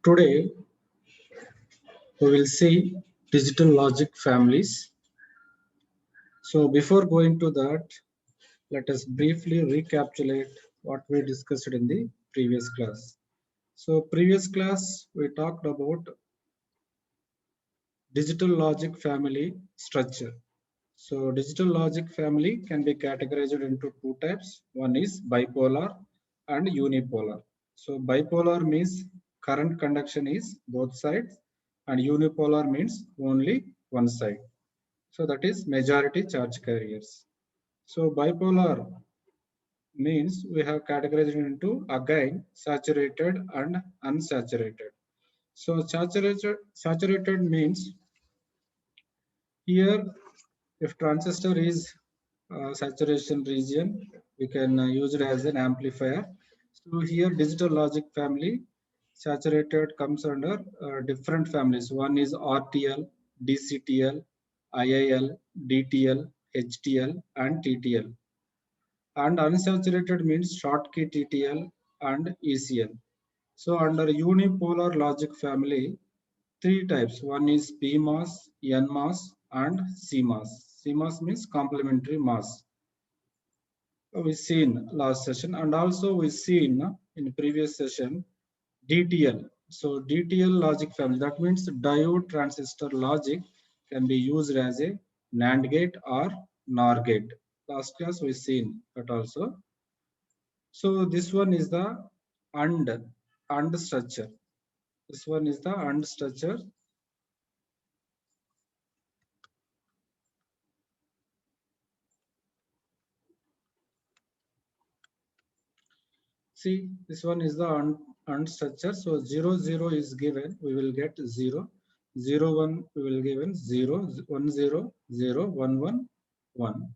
Today we will see digital logic families. So before going to that, let us briefly recapitulate what we discussed in the previous class. So previous class we talked about digital logic family structure. So digital logic family can be categorized into two types. One is bipolar and unipolar. So bipolar means current conduction is both sides and unipolar means only one side. So that is majority charge carriers. So bipolar means we have categorized into again saturated and unsaturated. So saturated means here if transistor is saturation region, we can use it as an amplifier. So here digital logic family saturated comes under different families. One is RTL, DCTL, IIL, DTL, HTL and TTL. And unsaturated means Schottky TTL and ECL. So under unipolar logic family, three types. One is PMOS, NMOS and CMOS. CMOS means complementary MOS. We seen last session, and also we seen in previous session DTL. So DTL logic family, that means diode transistor logic can be used as a NAND gate or NOR gate. Last class we seen that also. So this one is the AND structure. This one is the AND structure. See, this one is the AND structure. So 0, 0 is given, we will get 0. 0, 1, we will given 0, 1, 0, 0, 1, 1, 1.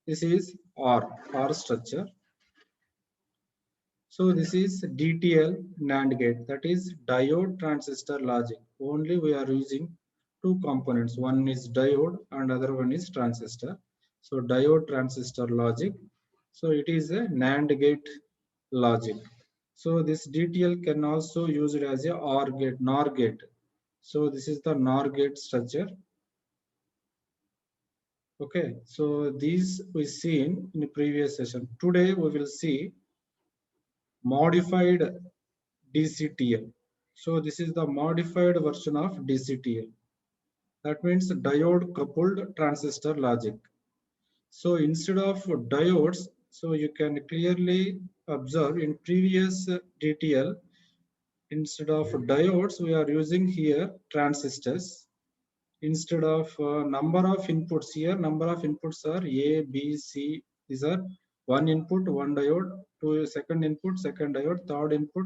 This is OR structure. So this is DTL NAND gate, that is diode transistor logic. Only we are using two components. One is diode and other one is transistor. So diode transistor logic. So it is a NAND gate logic. So this DTL can also use it as a OR gate, NOR gate. So this is the NOR gate structure. Okay, so these we seen in the previous session. Today we will see modified DCTL. So this is the modified version of DCTL. That means diode coupled transistor logic. So instead of diodes, so you can clearly observe in previous DTL, instead of diodes, we are using here transistors. Instead of number of inputs here, number of inputs are A, B, C. These are one input, one diode, two second input, second diode, third input,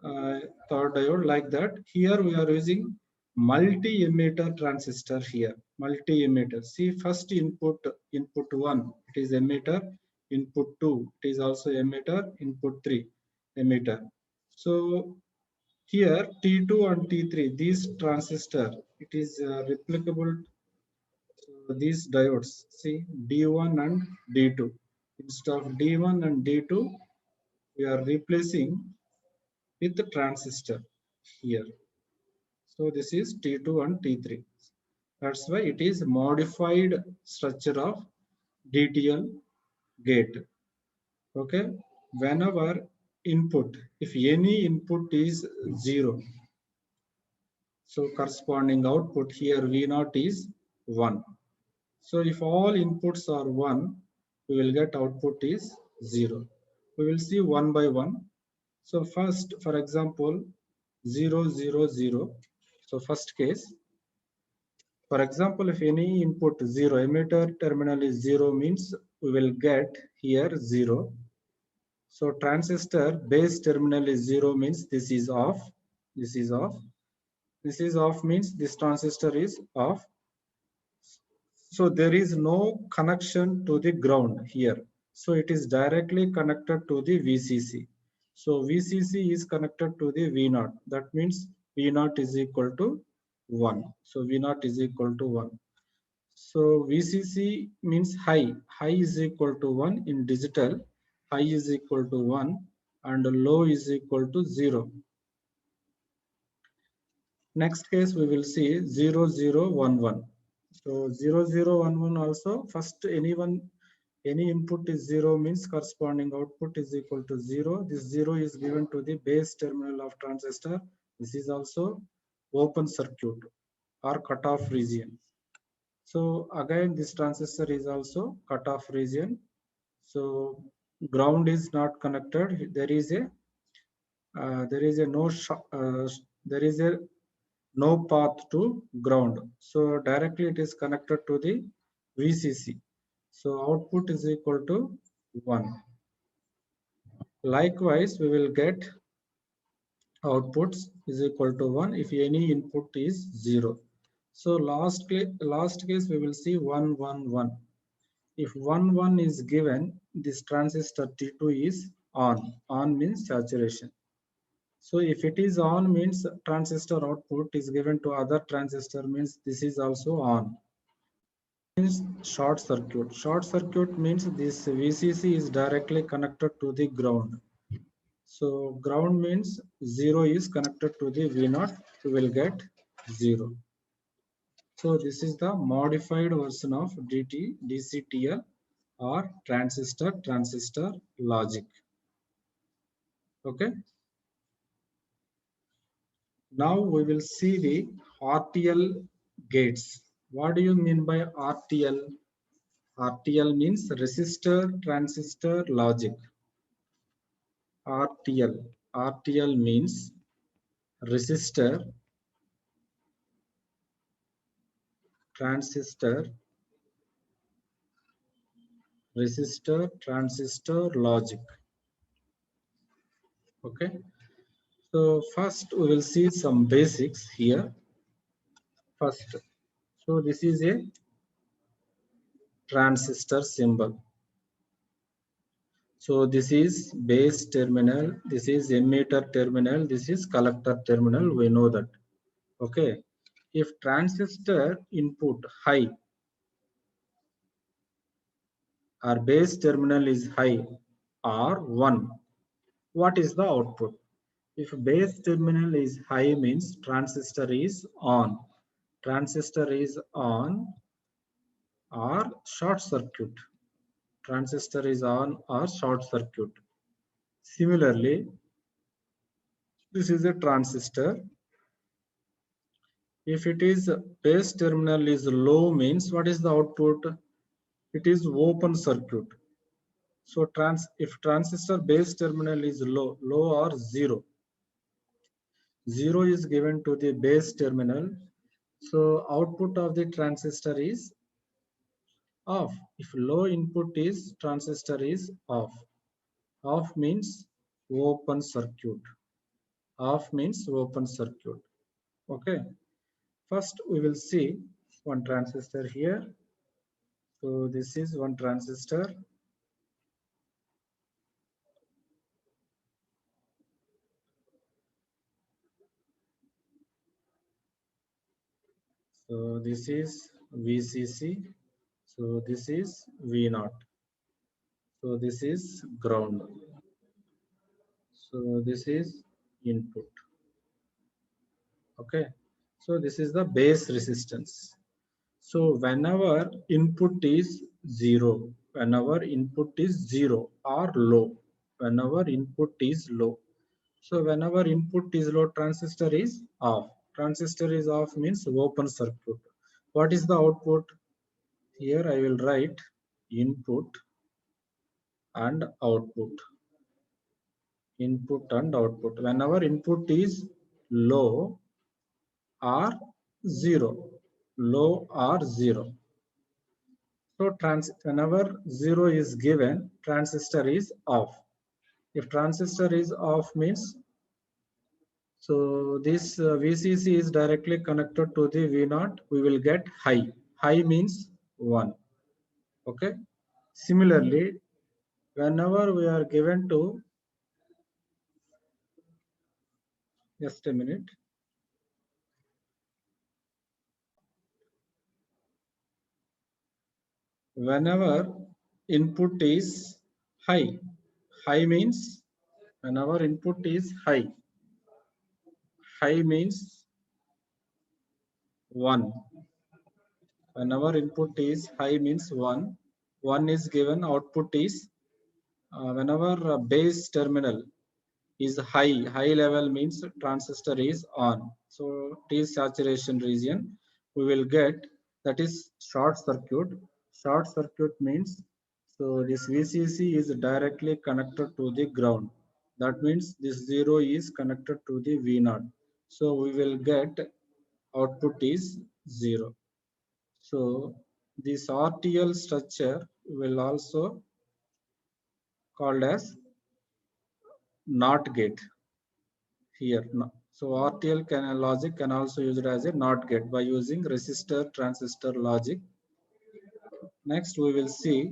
third diode, like that. Here we are using multi-emitter transistor here. Multi-emitter. See, first input 1, it is emitter. Input 2, it is also emitter. Input 3, emitter. So here T2 and T3, these transistor, it is replicable. So these diodes, see D1 and D2. Instead of D1 and D2, we are replacing with the transistor here. So this is T2 and T3. That's why it is modified structure of DTL gate. Okay. Whenever input, if any input is 0, so corresponding output here V0 is 1. So if all inputs are 1, we will get output is 0. We will see one by one. So first, for example, 0, 0, 0. So first case, for example, if any input 0, emitter terminal is 0 means we will get here 0. So transistor base terminal is 0 means this is off. This is off. This is off means this transistor is off. So there is no connection to the ground here. So it is directly connected to the VCC. So VCC is connected to the V0. That means V0 is equal to 1. So V0 is equal to 1. So VCC means high. High is equal to 1 in digital. High is equal to 1 and low is equal to 0. Next case we will see 0011. So 0011 also, first any input is 0 means corresponding output is equal to 0. This 0 is given to the base terminal of transistor. This is also open circuit or cutoff region. So again this transistor is also cutoff region. So ground is not connected. There is a there is a no path to ground. So directly it is connected to the VCC. So output is equal to 1. Likewise, we will get outputs is equal to 1 if any input is 0. So last case we will see 1 1 1. If 1 1 is given, this transistor T2 is on. On means saturation. So if it is on means transistor output is given to other transistor means this is also on. Means short circuit. Short circuit means this VCC is directly connected to the ground. So ground means 0 is connected to the V0, we will get 0. So this is the modified version of DCTL or transistor logic. Okay. Now we will see the RTL gates. What do you mean by RTL? RTL means resistor transistor logic. RTL. RTL means resistor transistor transistor logic. Okay. So first we will see some basics here. First, so this is a transistor symbol. So this is base terminal, this is emitter terminal, this is collector terminal, we know that. Okay. If transistor input high or base terminal is high or 1, what is the output? If base terminal is high means transistor is on. Transistor is on or short circuit. Transistor is on or short circuit. Similarly, this is a transistor. If it is base terminal is low means what is the output? It is open circuit. So if transistor base terminal is low or 0, 0 is given to the base terminal. So output of the transistor is off. If low input is transistor is off. Off means open circuit. Off means open circuit. Okay. First we will see one transistor here. So this is one transistor. So this is VCC. So this is V0. So this is ground. So this is input. Okay. So this is the base resistance. So whenever input is 0, whenever input is 0 or low, whenever input is low. So whenever input is low, transistor is off. Transistor is off means open circuit. What is the output? Here I will write input and output. Input and output. Whenever input is low or 0, low or 0. So whenever 0 is given, transistor is off. If transistor is off means, so this VCC is directly connected to the V0, we will get high. High means 1. Okay. Similarly, whenever we are given to, just a minute. Whenever input is high, high means whenever input is high, high means 1. Whenever input is high means 1. 1 is given, output is whenever base terminal is high, high level means transistor is on. So it is saturation region. We will get that is short circuit. Short circuit means so this VCC is directly connected to the ground. That means this 0 is connected to the V0. So we will get output is 0. So this RTL structure will also called as NOT gate here. So RTL logic can also used as a NOT gate by using resistor transistor logic. Next we will see.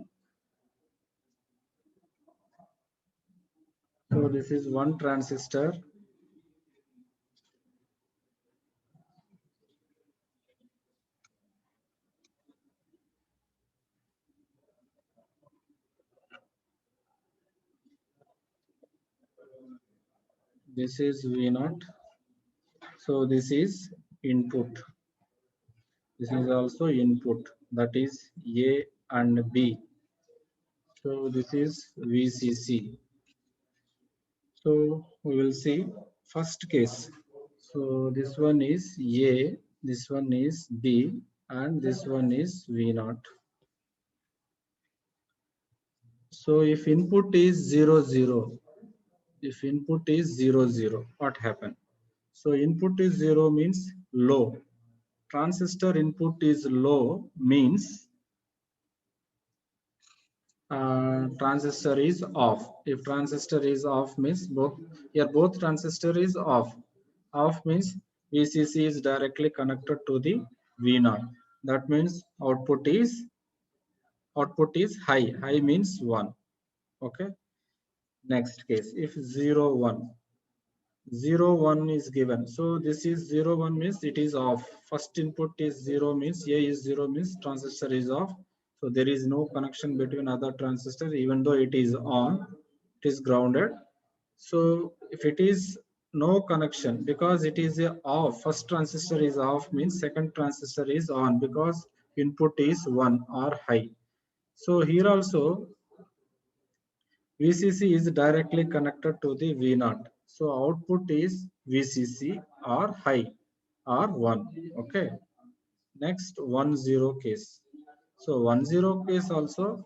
So this is one transistor. This is V0. So this is input. This is also input, that is A and B. So this is VCC. So we will see first case. So this one is A, this one is B, and this one is V0. So if input is 0, 0, if input is 0, 0, what happened? So input is 0 means low. Transistor input is low means transistor is off. If transistor is off means both transistor is off. Off means VCC is directly connected to the V0. That means output is high. High means 1. Okay. Next case, if 0, 1. 0, 1 is given. So this is 0, 1 means it is off. First input is 0 means A is 0 means transistor is off. So there is no connection between other transistors even though it is on, it is grounded. So if it is no connection because it is off, first transistor is off means second transistor is on because input is 1 or high. So here also VCC is directly connected to the V0. So output is VCC or high or 1. Okay. Next 1 0 case. So 1 0 case also.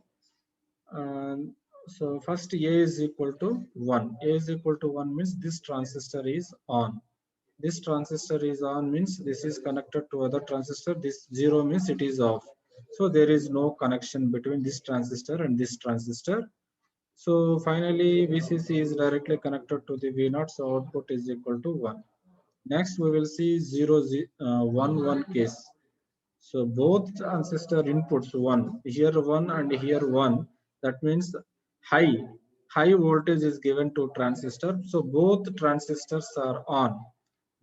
So first A is equal to 1. A is equal to 1 means this transistor is on. This transistor is on means this is connected to other transistor. This 0 means it is off. So there is no connection between this transistor and this transistor. So finally, VCC is directly connected to the V0, so output is equal to 1. Next, we will see 0, 1, 1 case. So both transistor inputs 1, here 1 and here 1. That means high voltage is given to transistor. So both transistors are on.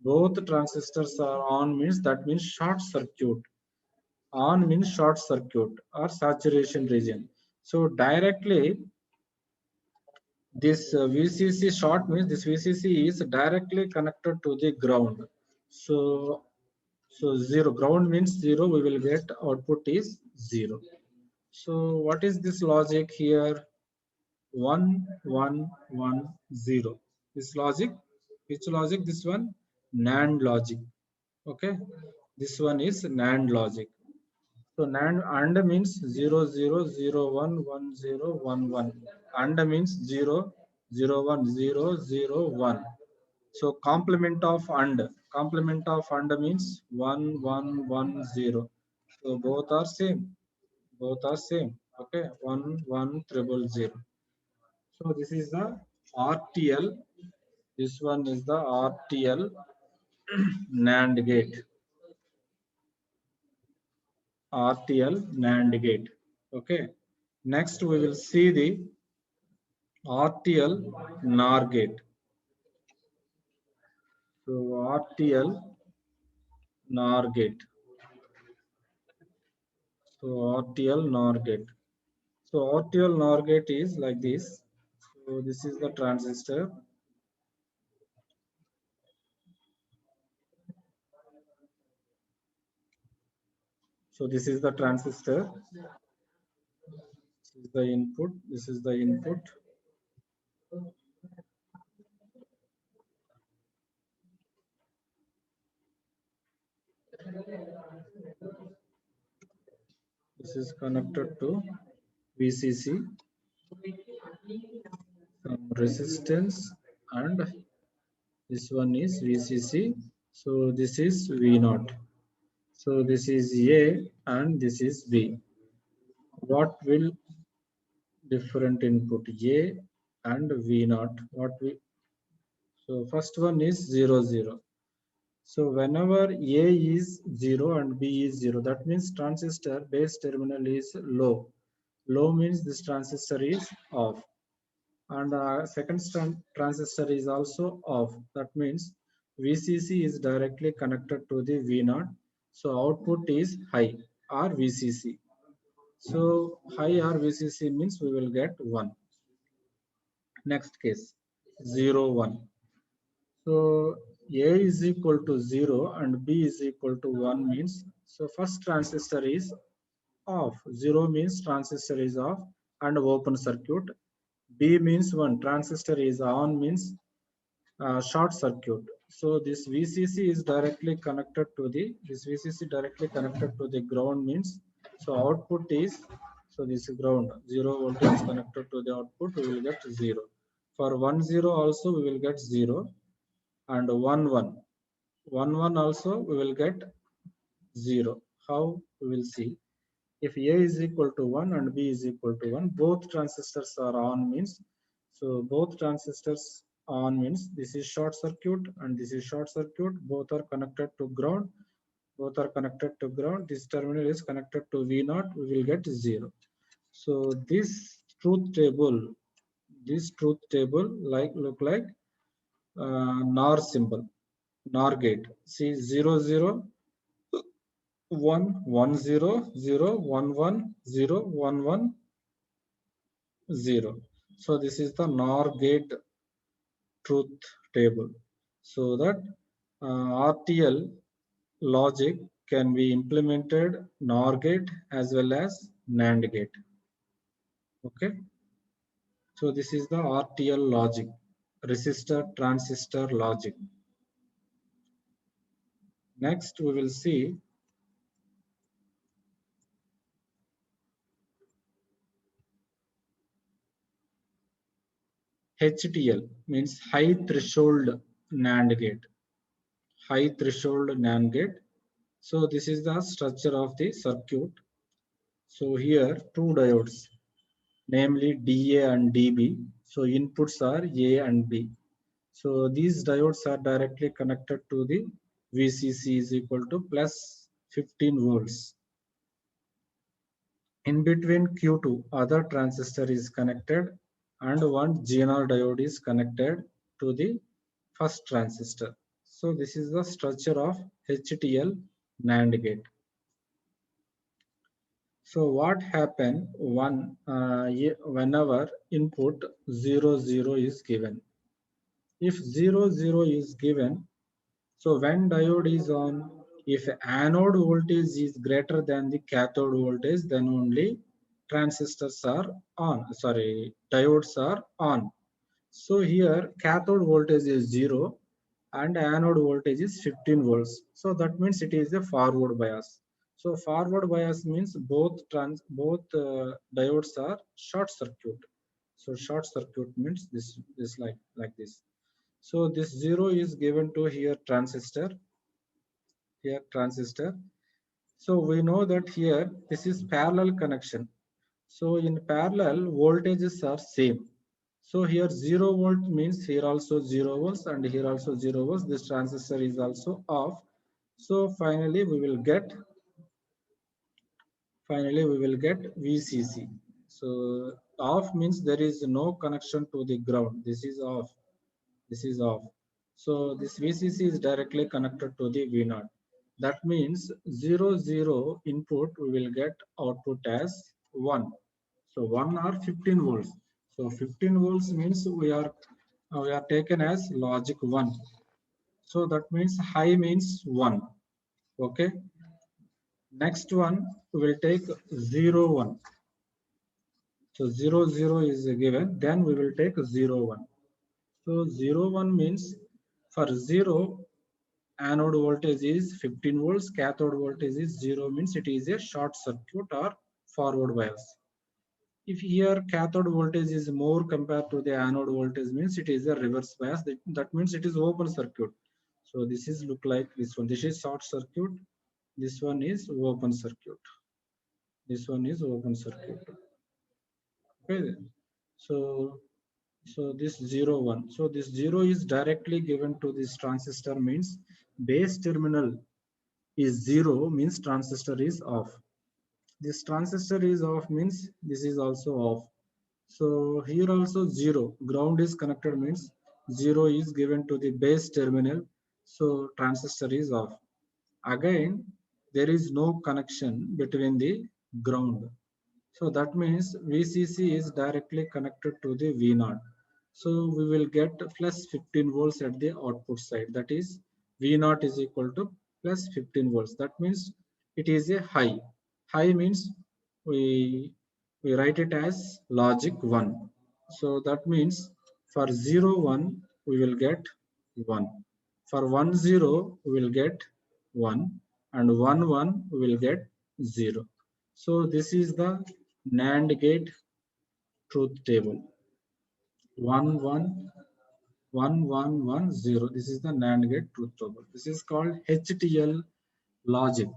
Both transistors are on means that means short circuit. On means short circuit or saturation region. So directly this VCC short means this VCC is directly connected to the ground. So 0 ground means 0. We will get output is 0. So what is this logic here? 1 1 1 0. This logic, which logic? This one NAND logic. Okay, this one is NAND logic. So NAND AND means 0 0 0 1 1 0 1 1. AND means 0 0 1 0 0 1. So complement of AND means 1 1 1 0. So both are same. Both are same. Okay, 1 1 triple 0. So this is the RTL. This one is the RTL NAND gate. RTL NAND gate. Okay. Next, we will see the RTL NOR gate. So RTL NOR gate. So RTL NOR gate. So RTL NOR gate is like this. So this is the transistor. So this is the transistor. This is the input. This is the input. This is connected to VCC, some resistance, and this one is VCC. So this is V0. So this is A and this is B. What will different input A and V0? What we so first one is 0 0. So whenever A is 0 and B is 0, that means transistor base terminal is low. Low means this transistor is off. And second transistor is also off. That means VCC is directly connected to the V0. So output is high or VCC. So high or VCC means we will get 1. Next case 0 1. So A is equal to 0 and B is equal to 1 means, so first transistor is off. 0 means transistor is off and open circuit. B means 1, transistor is on means short circuit. So this VCC is directly connected to the, this VCC directly connected to the ground means, so output is, so this ground 0 voltage is connected to the output, we will get 0. For 1 0 also we will get 0, and 1 1. 1 1 also we will get 0. How we will see? If A is equal to 1 and B is equal to 1, both transistors are on means, so both transistors on means this is short circuit and this is short circuit, both are connected to ground, both are connected to ground, this terminal is connected to V0, we will get 0. So this truth table like look like NOR symbol, NOR gate. See 0 0 1 1 0 0 1 1 0 1 1 0. So this is the NOR gate truth table. So that RTL logic can be implemented NOR gate as well as NAND gate. Okay. So this is the RTL logic, resistor transistor logic. Next we will see HTL, means high threshold NAND gate. High threshold NAND gate. So this is the structure of the circuit. So here two diodes, namely DA and DB. So inputs are A and B. So these diodes are directly connected to the VCC is equal to plus 15 volts. In between Q2, other transistor is connected and one GNR diode is connected to the first transistor. So this is the structure of HTL NAND gate. So what happen whenever input 0 0 is given? If 0 0 is given, so when diode is on, if anode voltage is greater than the cathode voltage, then only transistors are on. Sorry, diodes are on. So here cathode voltage is 0 and anode voltage is 15 volts. So that means it is a forward bias. So forward bias means both diodes are short circuit. So short circuit means this like this. So this 0 is given to here transistor. So we know that here this is parallel connection. So in parallel voltages are same. So here 0 volt means here also 0 volts and here also 0 volts. This transistor is also off. So finally we will get VCC. So off means there is no connection to the ground. This is off. This is off. So this VCC is directly connected to the V0. That means 0 0 input we will get output as 1. So 1 or 15 volts. So 15 volts means we are taken as logic 1. So that means high means 1. Okay. Next one we will take 0 1. So 0 0 is given, then we will take 0 1. So 0 1 means for 0 anode voltage is 15 volts, cathode voltage is 0, means it is a short circuit or forward bias. If here cathode voltage is more compared to the anode voltage, means it is a reverse bias. That means it is open circuit. So this is look like this one. This is short circuit. This one is open circuit. This one is open circuit. Okay. So this 0 1. So this 0 is directly given to this transistor, means base terminal is 0, means transistor is off. This transistor is off, means this is also off. So here also 0, ground is connected, means 0 is given to the base terminal. So transistor is off. Again, there is no connection between the ground. So that means VCC is directly connected to the V0. So we will get plus 15 volts at the output side. That is V0 is equal to plus 15 volts. That means it is a high. High means we write it as logic 1. So that means for 0 1 we will get 1. For 1 0 we will get 1, and 1 1 we will get 0. So this is the NAND gate truth table. 1 1 1 1 1 0. This is the NAND gate truth table. This is called HTL logic,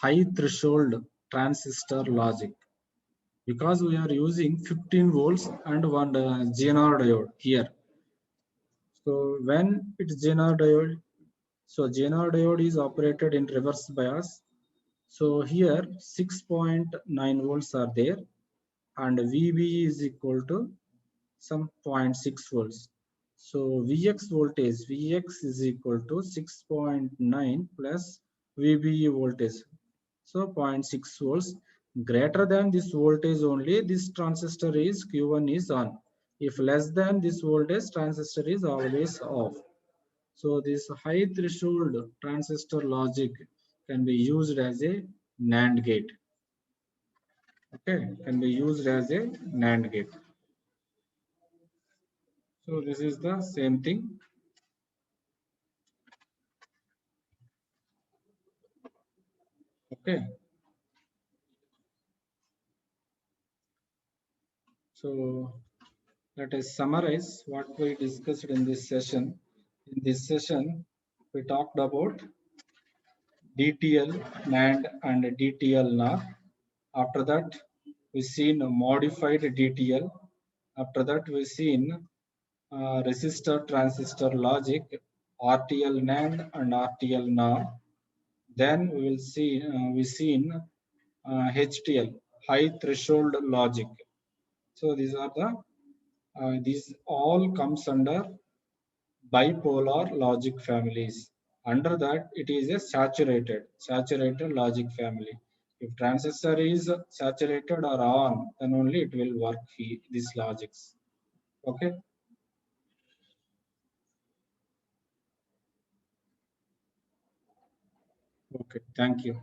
high threshold transistor logic, because we are using 15 volts and one GNR diode here. So when it's GNR diode, so GNR diode is operated in reverse bias. So here 6.9 volts are there, and VB is equal to some 0.6 volts. So Vx is equal to 6.9 plus VBE voltage. So 0.6 volts. Greater than this voltage only, this transistor is Q1 is on. If less than this voltage, transistor is always off. So this high threshold transistor logic can be used as a NAND gate. Okay, can be used as a NAND gate. So this is the same thing. Okay. So let us summarize what we discussed in this session. In this session, we talked about DTL NAND and DTL NOR. After that, we seen a modified DTL. After that, we seen resistor transistor logic, RTL NAND and RTL NOR. Then we will see we seen HTL, high threshold logic. So these are the these all comes under bipolar logic families. Under that, it is a saturated logic family. If transistor is saturated or on, then only it will work these logics. Okay. Okay. Thank you.